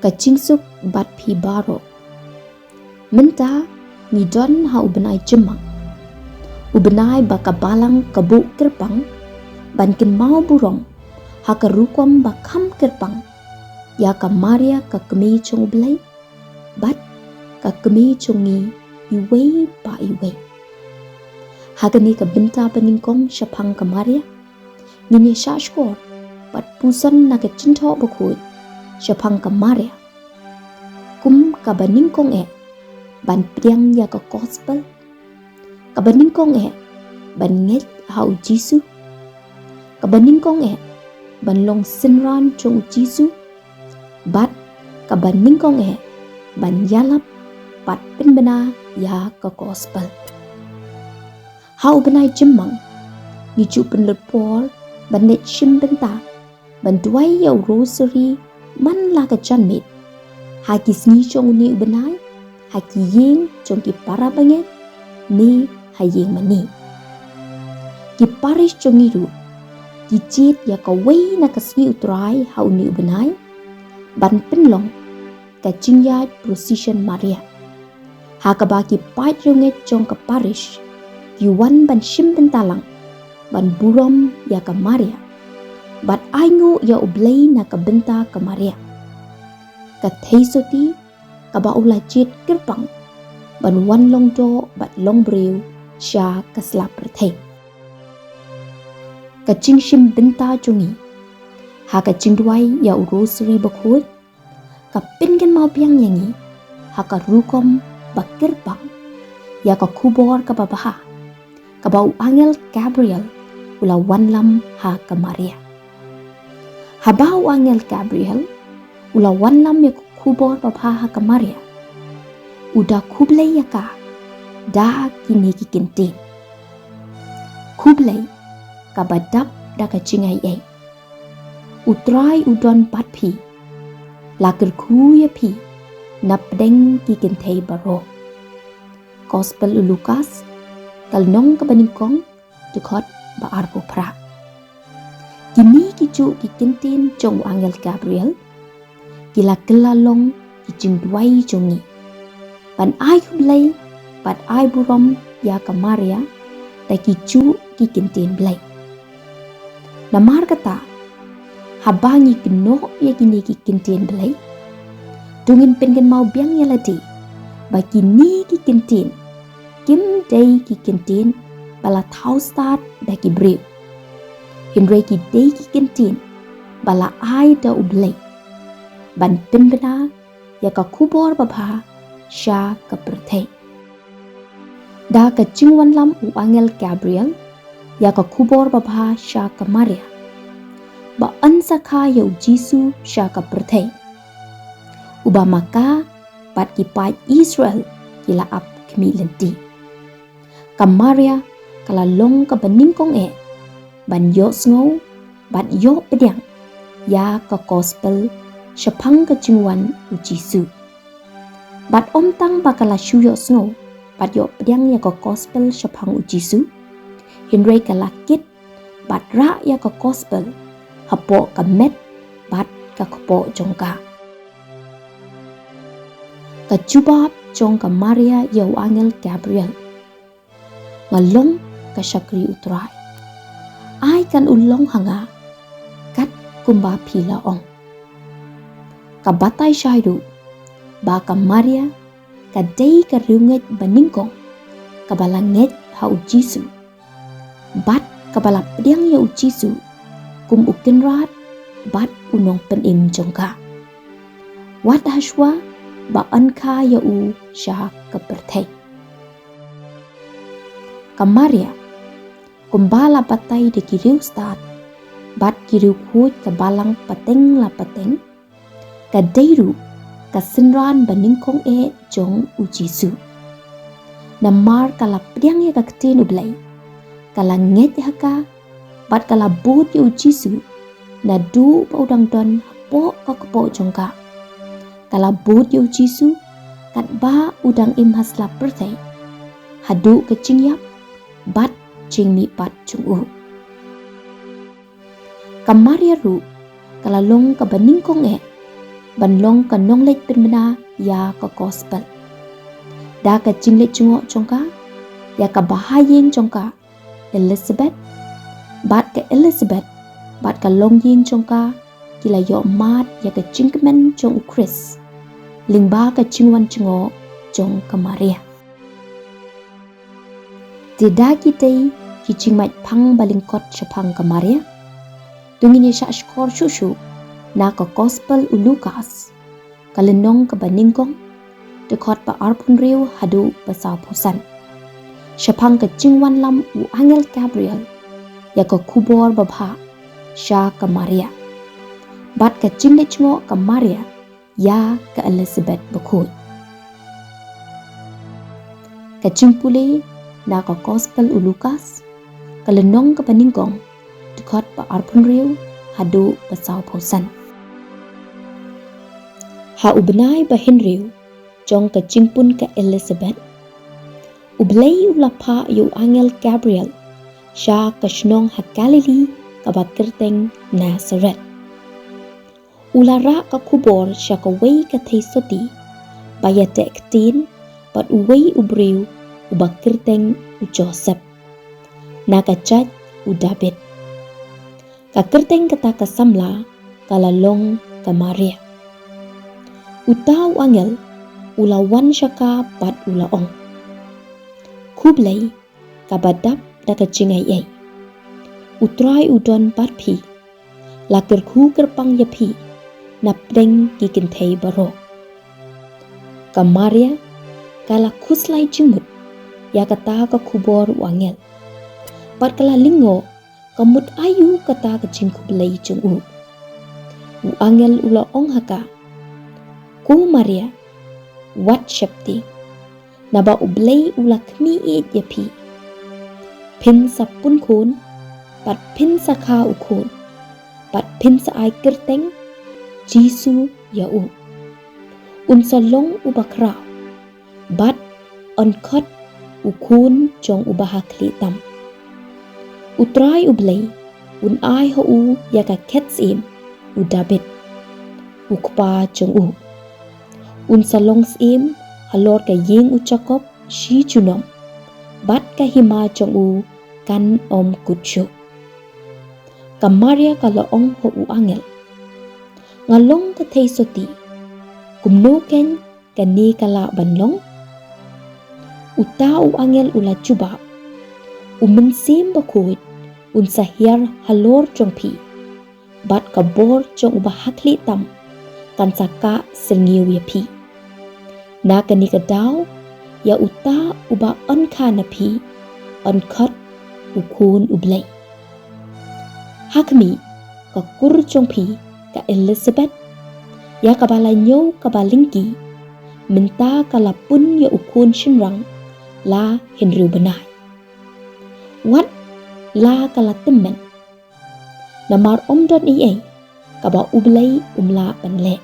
kacing suk bat pi baro menta ni don ha ubenai jemang ubenai baka balang kebu kerpang bankin mau burong ha kerukom bakam kerpang ya ka Maria ka kemi chung belai bat ka kemi chungi iwei pa iwei hagani ka benta peningkong syapang ka Maria ngini syashkor bat pusan na ke cinta bakut syapang ka Maria kum ka beningkong ban priang ya ka gospel ka beningkong ban nget hau Jisu ka beningkong ban long sinran chung Jisu bat ka beningkong ban yalap pat penbena ya ka gospel hau benai jemang ni ju penlepor ban net shim benta ban duai ya rosary man la ka janmit haki sni chong ni benai haki yeng chong ki para banget ni hayeng mani ki parish chong iru ki chit ya ka wei na ka sni utrai hau ni benai ban penlong ka jingya procession Maria hakaba ki pait runget chong ka parish ki wan ban shim bentalang ban burom ya ka Maria bat aingo ya ublay na ka benta ka Maria ka theisoti ka baula chit kerpang ban wan long do bat long breu sha ka slap perthei ka chingshim benta chungi ha ka chingduai ya rosary bakhut ka pingan mau piang yangi ha ka rukom bakirpang ya ka kubor ka babaha ka bau angel Gabriel ula wanlam ha ka Maria habau angel Gabriel ula wanlam ya kubor babaha ha ka Maria uda kublai ya ka da kini kikintin kublai ka badap da ka cingai utrai udon patpi lakir ku ya pi napdeng kikintei baro gospel Lukas kalnong kabaningkong dukot ba arbo pra kini kicu kikintin jong angel Gabriel kila kelalong kicing duai jongi pan ai kublai pat ai burom ya ka Maria ta kicu kikintin blai namar kata habangi keno ya kini kikintin belai dungin pengen mau biang ya ladi bagi ni kikintin kim day kikintin bala thau start da ki brew hinre ki day kikintin bala ai da ublai ban penbena ya ka kubor babha sha ka perthei da ka chingwan lam u angel Gabriel ya ka kubor babha sha ka Maria ba ansakha ya Jisu sha ka perthei uba maka pat ki pai Israel kila ap kmi lenti ka Maria kala long ka beningkong ban yo sngo bat yo pedang ya ka gospel syapang ka chingwan u Jisu bat omtang bakala shu yo sngo bat yo pedang ya ka gospel syapang u Jisu hinre kala kit bat ra ya ka gospel hapo ka met bat ka kopo jongka ka jubab jong ka Maria ya angel Gabriel ngalong ka syakri utrai ai kan ulong hanga kat kumba pila ong ka batai shaidu ba ka Maria ka day ka riunget baningkong ka balanget ha u Jisu bat ka balap diang ya u Jisu kum ukin rat bat unong penim jongka wat hashwa ba anka ya u sha ka perthei ka Maria kumbala patai de kiriu start bat kiriu khut ka balang pateng la pateng ka deiru ka sinran baningkong jong u Jisu namar kala priang ya ka ktin ublai kala nget haka bat kala but ya u Jisu na du pa udang don po ka kopo jongka kala but ya u Jisu kat ba udang im hasla perthei hadu ke cingyap bat cingmi pat cungu ka Maria ru kala long ka baningkong บันลงกันน้องเล็กเป็นมนายาก็กอสเปลดากะจิงเล็กจงอจงกายากะบาฮายิงจงกาเอลิซาเบธบัดกะเอลิซาเบธบัดกะลงยิงจงกากิลายอมาดยากะจิงกะเมนจงอุคริสลิงบากะจิงวันจงอจงกะมาเรียติดากิเตยki ching mai phang balingkot chapang kamaria tungini sha skor shushu na ka gospel u Lukas kalenong ka baningkong de khot pa arpun riu hadu pasau phosan chapang ka chingwan lam u angel Gabriel ya ka khubor babha sha kamaria bat ka chingde chungo kamaria ya ka Elizabeth bakhoi ka chingpule na ka gospel u Lukas kalenong ka paningkong tukot pa arpun riu hadu pasau phosan ha ubnai ba henriu jong ka chingpun ka Elizabeth ublei ulapha yu angel Gabriel sha ka shnong ha Galilee ka bakirteng Nazareth ulara ka khubor sha ka wei ka theisoti bayate tin pat uwei ubriu ubakirteng u Joseph nakachat u David kakerteng kata kasamla kalalong kamaria utaw angel ulawan syaka pat ulaong kublay kabadap dakacingay ay utray udon pat pi lakir ku kerpang yapi napdeng kikintay baro kamaria kala kuslay jimut yakata ka kubor angel pat kala lingo kamut ayu kata ka jingkublay jung u angel ula ong haka ku Maria wat shapti naba ublay ula kmi it yapi pin sa pun kun pat pin sa kha u kun pat pin sa ay kirteng Jisu ya u unsa long u bakra bat on khot u kun jong u bahakli tam utray ublay un ay ho u yaka ketsim u David ukpa jong u un salong sim halor ka ying u Jacob shi junom bat ka hima jong u kan om kutchu kamaria ka laong ho u angel ngalong ka theisoti kumno ken kani kala banlong uta u angel ula juba umensim bakuit un sahir halor jongpi bat kabor jong ubahakli tam kan saka sengiu yapi na kani kadaw ya uta uba on khanapi on khot ukun ublay hakmi ka kur jongpi ka Elizabeth ya kabala nyo kabalingki minta kalapun ya ukun shinrang la Henry benai wat la kalatemen namar omdon iye kaba ublay umla banle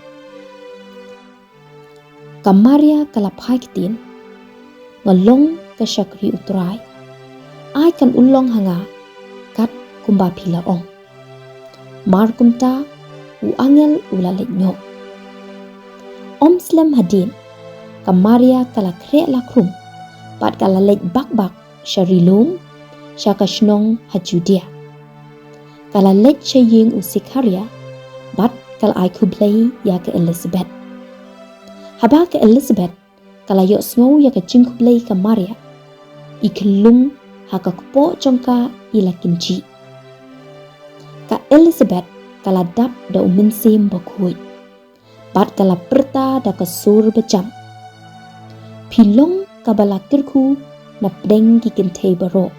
kamaria kalaphakitin ngalong ka shakri utray ay kan ulong hanga kat kumba philaong mar kumta u angel ulalenyo omslam hadin kamaria kalakre lakrum pat kalalej bakbak sharilum Shakashnong hajudia kala let chaying u Sikaria bat kala ay kublay ya ka Elizabeth haba ka Elizabeth kala yo snow ya ka jing kublay ka Maria iklung haka kupo jongka ila kinji ka Elizabeth kala dap da uminsim bakhuy bat kala perta da ka sur bajam pilong kabala kirku na pdeng kikintay baro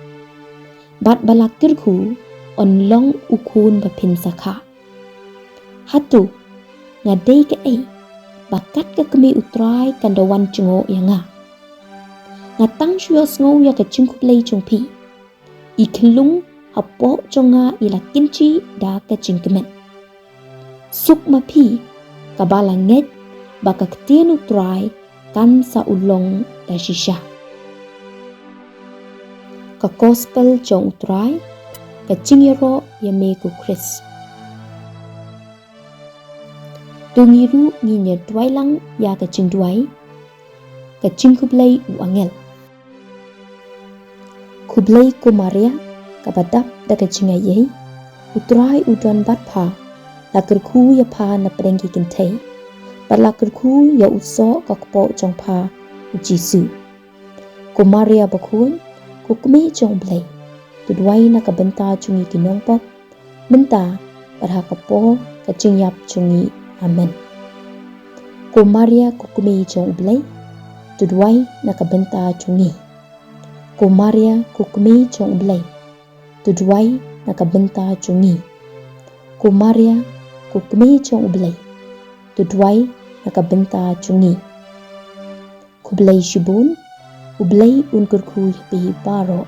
bat balakirku on long ukun bapin sakha hatu ngadei ke ai bakat ke kemi utrai kandawan cungo yanga ngatang shyo sngo ya ke cingku play jongpi iklung hapo jonga ila kinchi da ke cingkemen suk mapi kabala nget bakak tien utrai kan sa ulong da shisha ka gospel jong utray ka chingiro yame ku Chris Tungiru nginya duai lang ya kacing duai. Kacing kublai u angel. Kublai kumaria kabadap da kacing ayai. Utrai udan batpa. Lakerku ya pa na perenggi kintai. Lakerku ya uso kakpo jong pa ujisu. Kumaria bakun kukme jong blai. Tuduai na kabenta cungi kinongpok. Benta parha kapo kacing yap cungi amen. Kumaria kukme jong blai. Tuduai na kabenta cungi. Kumaria kukme jong blai. Tuduai na kabenta cungi. Kumaria kukme jong blai. Tuduai na kabenta cungi. Kublai shibun. Ublai unkurku yapi baro.